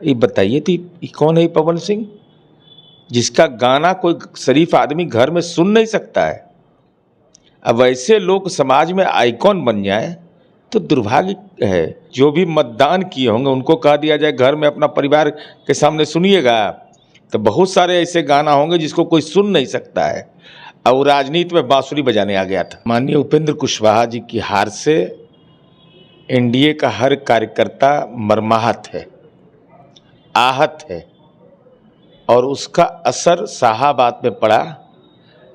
ये बताइए तो ये कौन है ये पवन सिंह, जिसका गाना कोई शरीफ आदमी घर में सुन नहीं सकता है। अब ऐसे लोग समाज में आइकॉन बन जाए तो दुर्भाग्य है। जो भी मतदान किए होंगे उनको कह दिया जाए घर में अपना परिवार के सामने सुनिएगा, तो बहुत सारे ऐसे गाना होंगे जिसको कोई सुन नहीं सकता है। और राजनीति में बांसुरी बजाने आ गया था। माननीय उपेंद्र कुशवाहा जी की हार से एनडीए का हर कार्यकर्ता मर्माहत है, आहत है, और उसका असर शाहाबाद में पड़ा।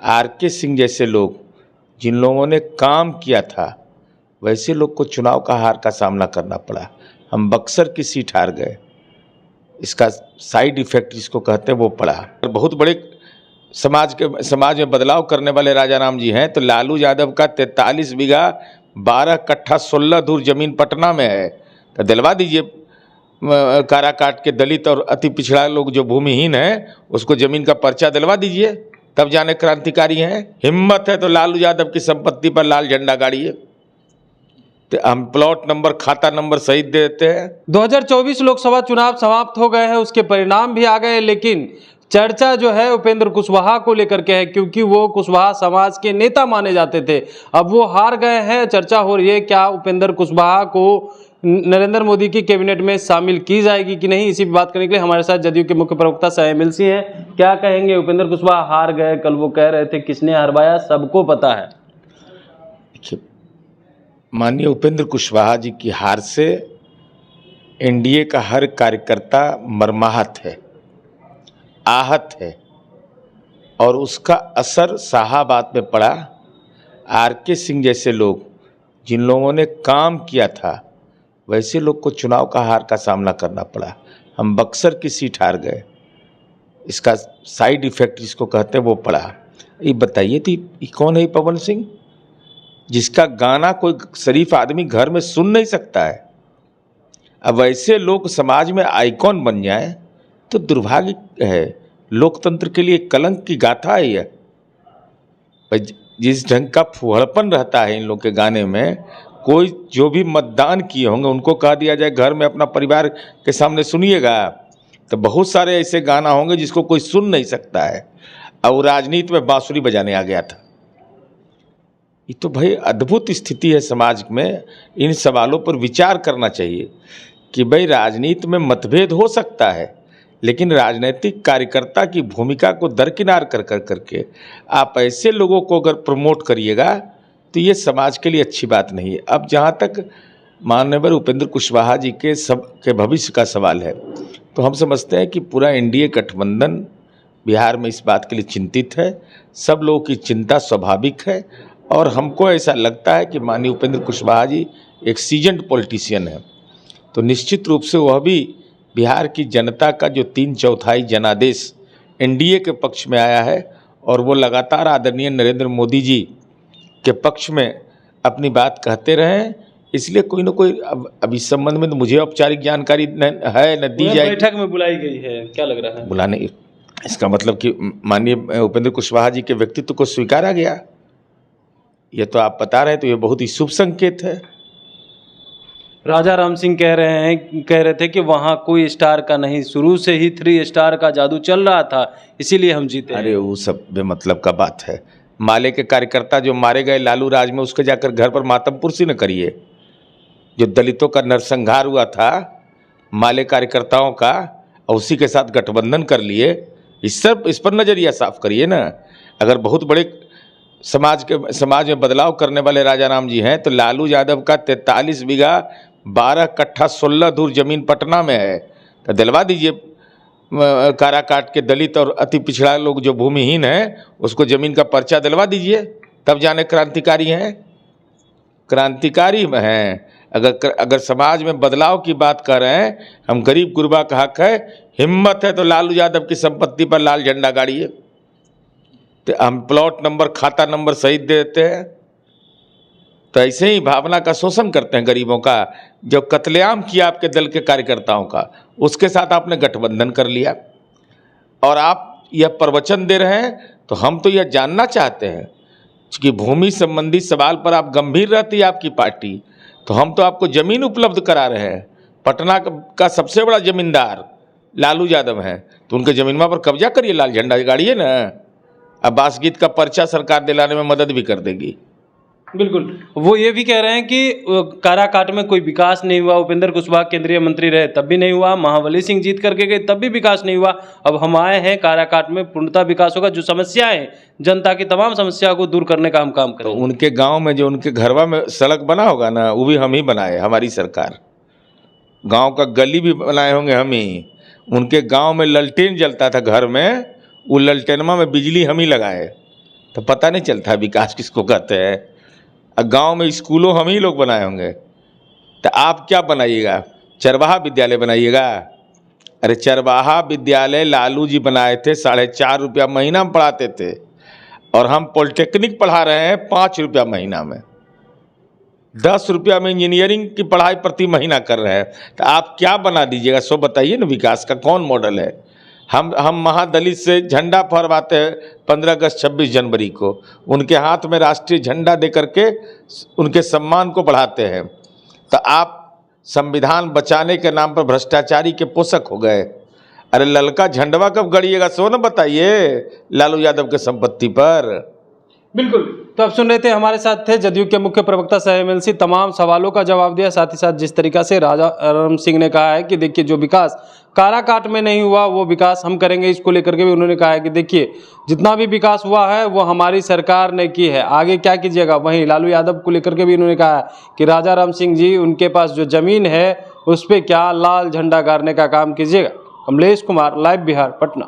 आरके सिंह जैसे लोग, जिन लोगों ने काम किया था, वैसे लोग को चुनाव का हार का सामना करना पड़ा। हम बक्सर की सीट हार गए, इसका साइड इफेक्ट जिसको कहते हैं वो पड़ा। बहुत बड़े समाज में बदलाव करने वाले राजा राम जी हैं, तो लालू यादव का 43 बीघा 12 कट्ठा 16 दूर जमीन पटना में है, तो दिलवा दीजिए कारा काट के दलित और अति पिछड़ा लोग जो भूमिहीन है उसको जमीन का पर्चा दिलवा दीजिए, तब जाने क्रांतिकारी हैं। हिम्मत है तो लालू यादव की संपत्ति पर लाल झंडा गाड़िए, तो हम प्लॉट नंबर खाता नंबर सही देते हैं। 2024 लोकसभा चुनाव समाप्त हो गए हैं, उसके परिणाम भी आ गए, लेकिन चर्चा जो है उपेंद्र कुशवाहा को लेकर के है, क्योंकि वो कुशवाहा समाज के नेता माने जाते थे। अब वो हार गए हैं, चर्चा हो रही है क्या उपेंद्र कुशवाहा को नरेंद्र मोदी की कैबिनेट में शामिल की जाएगी कि नहीं। इसी पर बात करने के लिए हमारे साथ जदयू के मुख्य प्रवक्ता साहेब मिलसी हैं। क्या कहेंगे, उपेंद्र कुशवाहा हार गए, कल वो कह रहे थे किसने हरवाया सबको पता है। देखिए, माननीय उपेंद्र कुशवाहा जी की हार से एनडीए का हर कार्यकर्ता मर्माहत है, आहत है, और उसका असर शाहाबाद में पड़ा। आरके सिंह जैसे लोग, जिन लोगों ने काम किया था, वैसे लोग को चुनाव का हार का सामना करना पड़ा। हम बक्सर की सीट हार गए, इसका साइड इफेक्ट जिसको कहते हैं वो पड़ा। ये बताइए तो ये कौन है ये पवन सिंह, जिसका गाना कोई शरीफ आदमी घर में सुन नहीं सकता है। अब ऐसे लोग समाज में आइकॉन बन जाए तो दुर्भाग्य है। लोकतंत्र के लिए कलंक की गाथा है यह। जिस ढंग का फूहड़पन रहता है इन लोग के गाने में, कोई जो भी मतदान किए होंगे उनको कह दिया जाए घर में अपना परिवार के सामने सुनिएगा, तो बहुत सारे ऐसे गाना होंगे जिसको कोई सुन नहीं सकता है। और राजनीति में बांसुरी बजाने आ गया था। ये तो भाई अद्भुत स्थिति है समाज में। इन सवालों पर विचार करना चाहिए कि भाई राजनीति में मतभेद हो सकता है, लेकिन राजनीतिक कार्यकर्ता की भूमिका को दरकिनार कर करके आप ऐसे लोगों को अगर प्रमोट करिएगा तो ये समाज के लिए अच्छी बात नहीं है। अब जहाँ तक माननीय उपेंद्र कुशवाहा जी के भविष्य का सवाल है, तो हम समझते हैं कि पूरा एनडीए गठबंधन बिहार में इस बात के लिए चिंतित है। सब लोगों की चिंता स्वाभाविक है, और हमको ऐसा लगता है कि माननीय उपेंद्र कुशवाहा जी एक सीजन्ड पॉलिटिशियन है, तो निश्चित रूप से वह भी बिहार की जनता का जो 3/4 जनादेश एनडीए के पक्ष में आया है, और वो लगातार आदरणीय नरेंद्र मोदी जी के पक्ष में अपनी बात कहते रहे। इसलिए कोई ना कोई अब इस संबंध में तो मुझे औपचारिक जानकारी न दी जाए। बैठक में बुलाई गई है, क्या लग रहा है बुलाने, इसका मतलब कि माननीय उपेंद्र कुशवाहा जी के व्यक्तित्व को स्वीकारा गया, ये तो आप बता रहे हैं, तो ये बहुत ही शुभ संकेत है। राजा राम सिंह कह रहे थे कि वहाँ कोई स्टार का नहीं, शुरू से ही 3 स्टार का जादू चल रहा था, इसीलिए हम जीते। अरे वो सब बेमतलब का बात है। माले के कार्यकर्ता जो मारे गए लालू राज में, उसके जाकर घर पर मातम पुरसी न करिए। जो दलितों का नरसंहार हुआ था माले कार्यकर्ताओं का, और उसी के साथ गठबंधन कर लिए, इस पर नजरिया साफ करिए ना। अगर बहुत बड़े समाज में बदलाव करने वाले राजा राम जी हैं, तो लालू यादव का 43 बीघा 12 कट्ठा 16 दूर जमीन पटना में है, तो दिलवा दीजिए कारा काट के दलित और अति पिछड़ा लोग जो भूमिहीन हैं उसको जमीन का पर्चा दिलवा दीजिए, तब जाने क्रांतिकारी हैं। क्रांतिकारी में हैं। अगर समाज में बदलाव की बात कर रहे हैं, हम गरीब गुरबा का हक है, हिम्मत है तो लालू यादव की संपत्ति पर लाल झंडा गाड़िए, तो हम प्लॉट नंबर खाता नंबर सही देते हैं। तो ऐसे ही भावना का शोषण करते हैं गरीबों का। जो कत्लेआम किया आपके दल के कार्यकर्ताओं का, उसके साथ आपने गठबंधन कर लिया, और आप यह प्रवचन दे रहे हैं। तो हम तो यह जानना चाहते हैं कि भूमि संबंधी सवाल पर आप गंभीर रहती है आपकी पार्टी, तो हम तो आपको जमीन उपलब्ध करा रहे हैं, पटना का सबसे बड़ा जमींदार लालू यादव हैं, तो उनके जमीनमा पर कब्जा करिए, लाल झंडा गाड़िए ना। अब्बास गीत का पर्चा सरकार दिलाने में मदद भी कर देगी। बिल्कुल, वो ये भी कह रहे हैं कि काराकाट में कोई विकास नहीं हुआ। उपेंद्र कुशवाहा केंद्रीय मंत्री रहे तब भी नहीं हुआ, महाबली सिंह जीत करके गए तब भी विकास नहीं हुआ। अब हम आए हैं काराकाट में, पूर्णतः विकास होगा। जो समस्याएं, जनता की तमाम समस्या को दूर करने का हम काम तो करेंगे। उनके गांव में जो उनके घरवा में सड़क बना होगा ना, वो भी हम ही बनाए, हमारी सरकार। गांव का गली भी बनाए होंगे हम ही। उनके गांव में ललटेन जलता था घर में, वो ललटेनमा में बिजली हम ही लगाए, तो पता नहीं चलता विकास किसको कहते हैं। गांव में स्कूलों हम ही लोग बनाए होंगे। तो आप क्या बनाइएगा? चरवाहा विद्यालय बनाइएगा? अरे चरवाहा विद्यालय लालू जी बनाए थे, 4.5 रुपया महीना में पढ़ाते थे, और हम पॉलिटेक्निक पढ़ा रहे हैं 5 रुपया महीना में। 10 रुपया में इंजीनियरिंग की पढ़ाई प्रति महीना कर रहे हैं। तो आप क्या बना दीजिएगा? सो बताइए ना, विकास का कौन मॉडल है? हम महादलित से झंडा फहरवाते हैं 15 अगस्त 26 जनवरी को, उनके हाथ में राष्ट्रीय झंडा दे करके उनके सम्मान को बढ़ाते हैं। तो आप संविधान बचाने के नाम पर भ्रष्टाचारी के पोषक हो गए। अरे ललका झंडवा कब गड़िएगा, सो न बताइए लालू यादव के संपत्ति पर। बिल्कुल, तो अब सुन रहे थे, हमारे साथ थे जदयू के मुख्य प्रवक्ता सह एमएलसी, तमाम सवालों का जवाब दिया। साथ ही साथ जिस तरीका से राजा राम सिंह ने कहा है कि देखिए जो विकास काराकाट में नहीं हुआ वो विकास हम करेंगे, इसको लेकर के भी उन्होंने कहा है कि देखिए जितना भी विकास हुआ है वो हमारी सरकार ने की है, आगे क्या कीजिएगा। वहीं लालू यादव को लेकर के भी उन्होंने कहा है कि राजा राम सिंह जी, उनके पास जो जमीन है उस पर क्या लाल झंडा गाड़ने का काम कीजिएगा। कमलेश कुमार, लाइव बिहार, पटना।